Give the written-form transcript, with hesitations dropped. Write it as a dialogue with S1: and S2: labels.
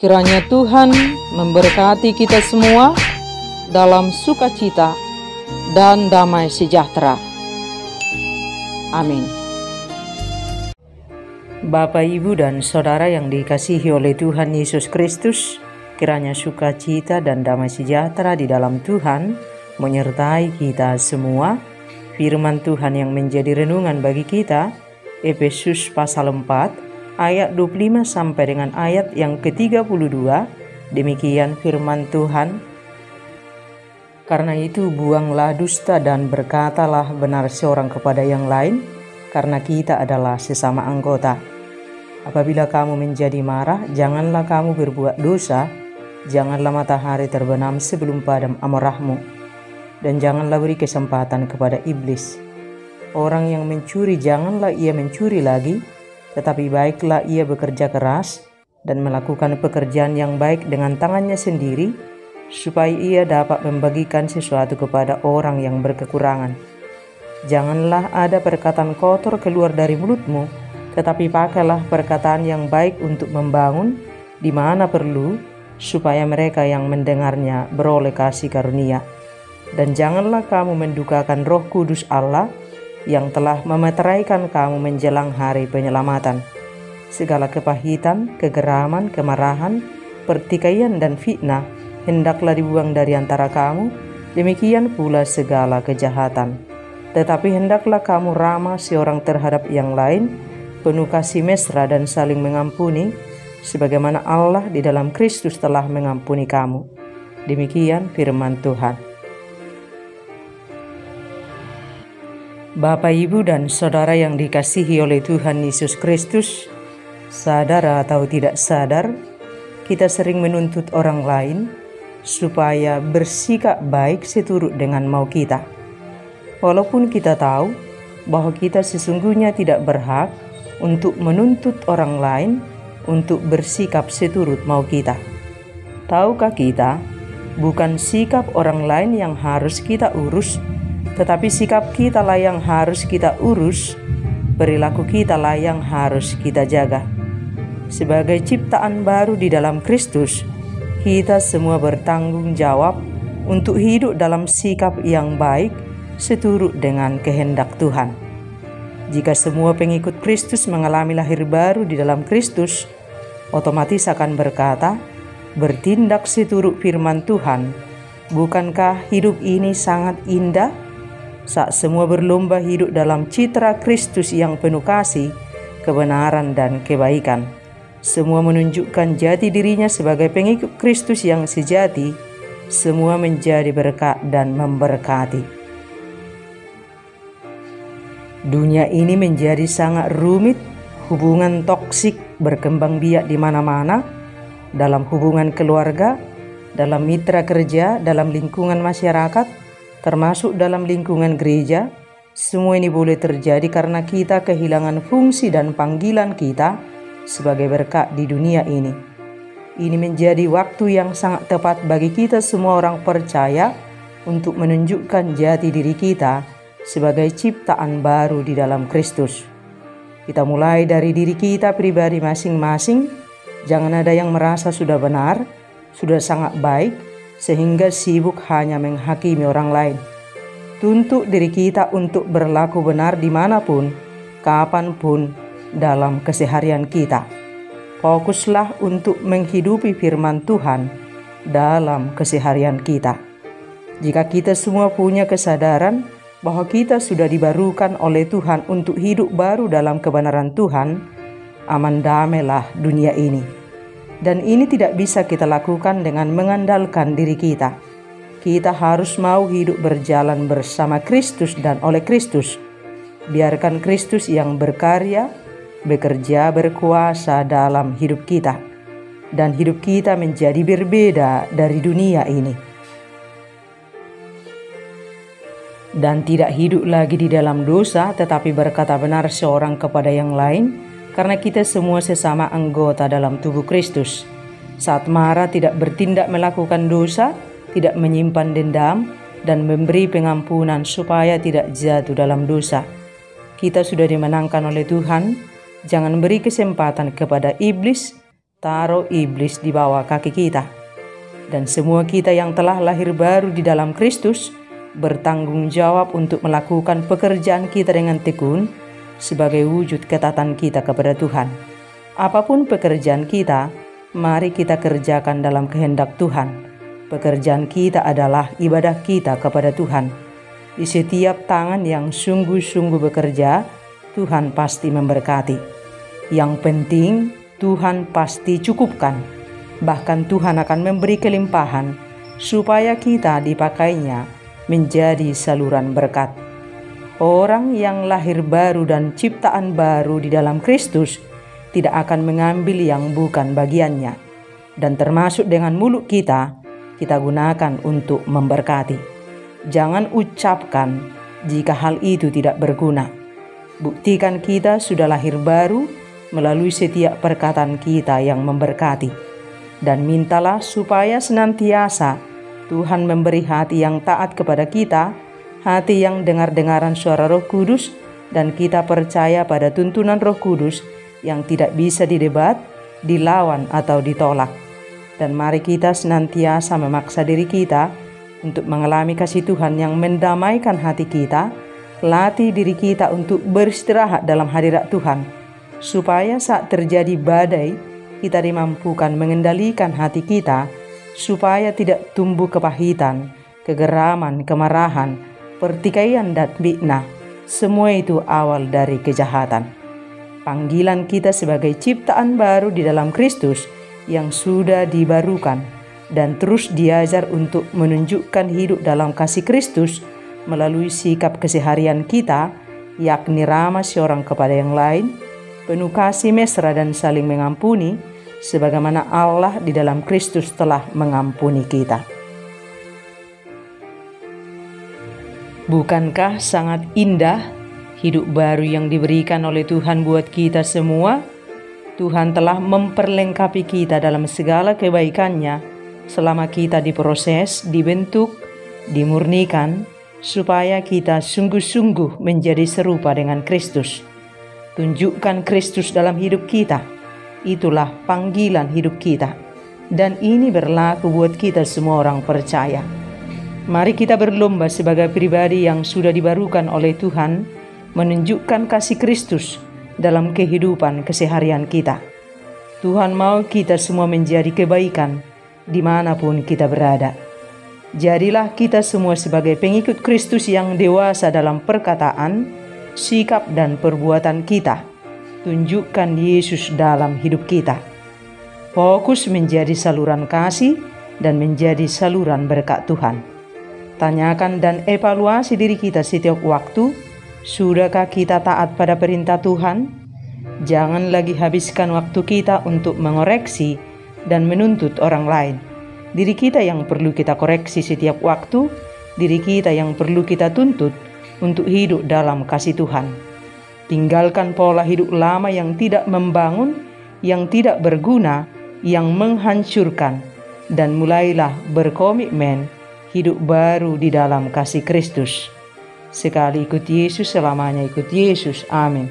S1: Kiranya Tuhan memberkati kita semua dalam sukacita dan damai sejahtera. Amin. Bapak, Ibu, dan Saudara yang dikasihi oleh Tuhan Yesus Kristus, kiranya sukacita dan damai sejahtera di dalam Tuhan menyertai kita semua. Firman Tuhan yang menjadi renungan bagi kita, Efesus pasal 4, ayat 25 sampai dengan ayat yang ke-32. Demikian firman Tuhan. Karena itu buanglah dusta dan berkatalah benar seorang kepada yang lain, karena kita adalah sesama anggota. Apabila kamu menjadi marah, janganlah kamu berbuat dosa, janganlah matahari terbenam sebelum padam amarahmu, dan janganlah beri kesempatan kepada iblis. Orang yang mencuri, janganlah ia mencuri lagi, tetapi baiklah ia bekerja keras dan melakukan pekerjaan yang baik dengan tangannya sendiri, supaya ia dapat membagikan sesuatu kepada orang yang berkekurangan. Janganlah ada perkataan kotor keluar dari mulutmu, tetapi pakailah perkataan yang baik untuk membangun di mana perlu, supaya mereka yang mendengarnya beroleh kasih karunia. Dan janganlah kamu mendukakan Roh Kudus Allah yang telah memeteraikan kamu menjelang hari penyelamatan. Segala kepahitan, kegeraman, kemarahan, pertikaian, dan fitnah hendaklah dibuang dari antara kamu, demikian pula segala kejahatan. Tetapi hendaklah kamu ramah seorang terhadap yang lain, penuh kasih mesra dan saling mengampuni, sebagaimana Allah di dalam Kristus telah mengampuni kamu. Demikian firman Tuhan. Bapak, Ibu, dan Saudara yang dikasihi oleh Tuhan Yesus Kristus, sadar atau tidak sadar, kita sering menuntut orang lain supaya bersikap baik seturut dengan mau kita. Walaupun kita tahu bahwa kita sesungguhnya tidak berhak untuk menuntut orang lain untuk bersikap seturut mau kita. Tahukah kita, bukan sikap orang lain yang harus kita urus, tetapi sikap kita lah yang harus kita urus, perilaku kita lah yang harus kita jaga. Sebagai ciptaan baru di dalam Kristus, kita semua bertanggung jawab untuk hidup dalam sikap yang baik seturut dengan kehendak Tuhan. Jika semua pengikut Kristus mengalami lahir baru di dalam Kristus, otomatis akan berkata, bertindak seturut firman Tuhan. Bukankah hidup ini sangat indah? Saat semua berlomba hidup dalam citra Kristus yang penuh kasih, kebenaran, dan kebaikan. Semua menunjukkan jati dirinya sebagai pengikut Kristus yang sejati. Semua menjadi berkat dan memberkati. Dunia ini menjadi sangat rumit, hubungan toksik berkembang biak di mana-mana, dalam hubungan keluarga, dalam mitra kerja, dalam lingkungan masyarakat, termasuk dalam lingkungan gereja. Semua ini boleh terjadi karena kita kehilangan fungsi dan panggilan kita sebagai berkat di dunia ini. Ini menjadi waktu yang sangat tepat bagi kita semua orang percaya untuk menunjukkan jati diri kita sebagai ciptaan baru di dalam Kristus. Kita mulai dari diri kita pribadi masing-masing. Jangan ada yang merasa sudah benar, sudah sangat baik, sehingga sibuk hanya menghakimi orang lain. Tuntut diri kita untuk berlaku benar dimanapun, kapanpun dalam keseharian kita. Fokuslah untuk menghidupi firman Tuhan dalam keseharian kita. Jika kita semua punya kesadaran bahwa kita sudah dibarukan oleh Tuhan untuk hidup baru dalam kebenaran Tuhan, aman damailah dunia ini. Dan ini tidak bisa kita lakukan dengan mengandalkan diri kita. Kita harus mau hidup berjalan bersama Kristus dan oleh Kristus. Biarkan Kristus yang berkarya, bekerja, berkuasa dalam hidup kita. Dan hidup kita menjadi berbeda dari dunia ini. Dan tidak hidup lagi di dalam dosa, tetapi berkata benar seorang kepada yang lain, karena kita semua sesama anggota dalam tubuh Kristus. Saat marah tidak bertindak melakukan dosa, tidak menyimpan dendam, dan memberi pengampunan supaya tidak jatuh dalam dosa. Kita sudah dimenangkan oleh Tuhan. Jangan beri kesempatan kepada iblis taruh iblis di bawah kaki kita. Dan semua kita yang telah lahir baru di dalam Kristus bertanggung jawab untuk melakukan pekerjaan kita dengan tekun sebagai wujud ketaatan kita kepada Tuhan. Apapun pekerjaan kita, mari kita kerjakan dalam kehendak Tuhan. Pekerjaan kita adalah ibadah kita kepada Tuhan. Di setiap tangan yang sungguh-sungguh bekerja, Tuhan pasti memberkati. Yang penting, Tuhan pasti cukupkan. Bahkan Tuhan akan memberi kelimpahan supaya kita dipakainya menjadi saluran berkat. Orang yang lahir baru dan ciptaan baru di dalam Kristus tidak akan mengambil yang bukan bagiannya. Dan termasuk dengan mulut kita gunakan untuk memberkati. Jangan ucapkan jika hal itu tidak berguna. Buktikan kita sudah lahir baru melalui setiap perkataan kita yang memberkati. Dan mintalah supaya senantiasa Tuhan memberi hati yang taat kepada kita, hati yang dengar-dengaran suara Roh Kudus, dan kita percaya pada tuntunan Roh Kudus yang tidak bisa didebat, dilawan atau ditolak. Dan mari kita senantiasa memaksa diri kita untuk mengalami kasih Tuhan yang mendamaikan hati kita, latih diri kita untuk beristirahat dalam hadirat Tuhan, supaya saat terjadi badai, kita dimampukan mengendalikan hati kita supaya tidak tumbuh kepahitan, kegeraman, kemarahan, pertikaian dan fitnah. Semua itu awal dari kejahatan. Panggilan kita sebagai ciptaan baru di dalam Kristus yang sudah dibarukan dan terus diajar untuk menunjukkan hidup dalam kasih Kristus melalui sikap keseharian kita, yakni ramah seorang kepada yang lain, penuh kasih mesra dan saling mengampuni, sebagaimana Allah di dalam Kristus telah mengampuni kita. Bukankah sangat indah hidup baru yang diberikan oleh Tuhan buat kita semua? Tuhan telah memperlengkapi kita dalam segala kebaikannya selama kita diproses, dibentuk, dimurnikan, supaya kita sungguh-sungguh menjadi serupa dengan Kristus. Tunjukkan Kristus dalam hidup kita. Itulah panggilan hidup kita. Dan ini berlaku buat kita semua orang percaya. Mari kita berlomba sebagai pribadi yang sudah dibarukan oleh Tuhan, menunjukkan kasih Kristus dalam kehidupan keseharian kita. Tuhan mau kita semua menjadi kebaikan dimanapun kita berada. Jadilah kita semua sebagai pengikut Kristus yang dewasa dalam perkataan, sikap dan perbuatan kita. Tunjukkan Yesus dalam hidup kita. Fokus menjadi saluran kasih dan menjadi saluran berkat Tuhan. Tanyakan dan evaluasi diri kita setiap waktu. Sudahkah kita taat pada perintah Tuhan? Jangan lagi habiskan waktu kita untuk mengoreksi dan menuntut orang lain. Diri kita yang perlu kita koreksi setiap waktu. Diri kita yang perlu kita tuntut untuk hidup dalam kasih Tuhan. Tinggalkan pola hidup lama yang tidak membangun, yang tidak berguna, yang menghancurkan, dan mulailah berkomitmen hidup baru di dalam kasih Kristus. Sekali ikut Yesus, selamanya ikut Yesus. Amin.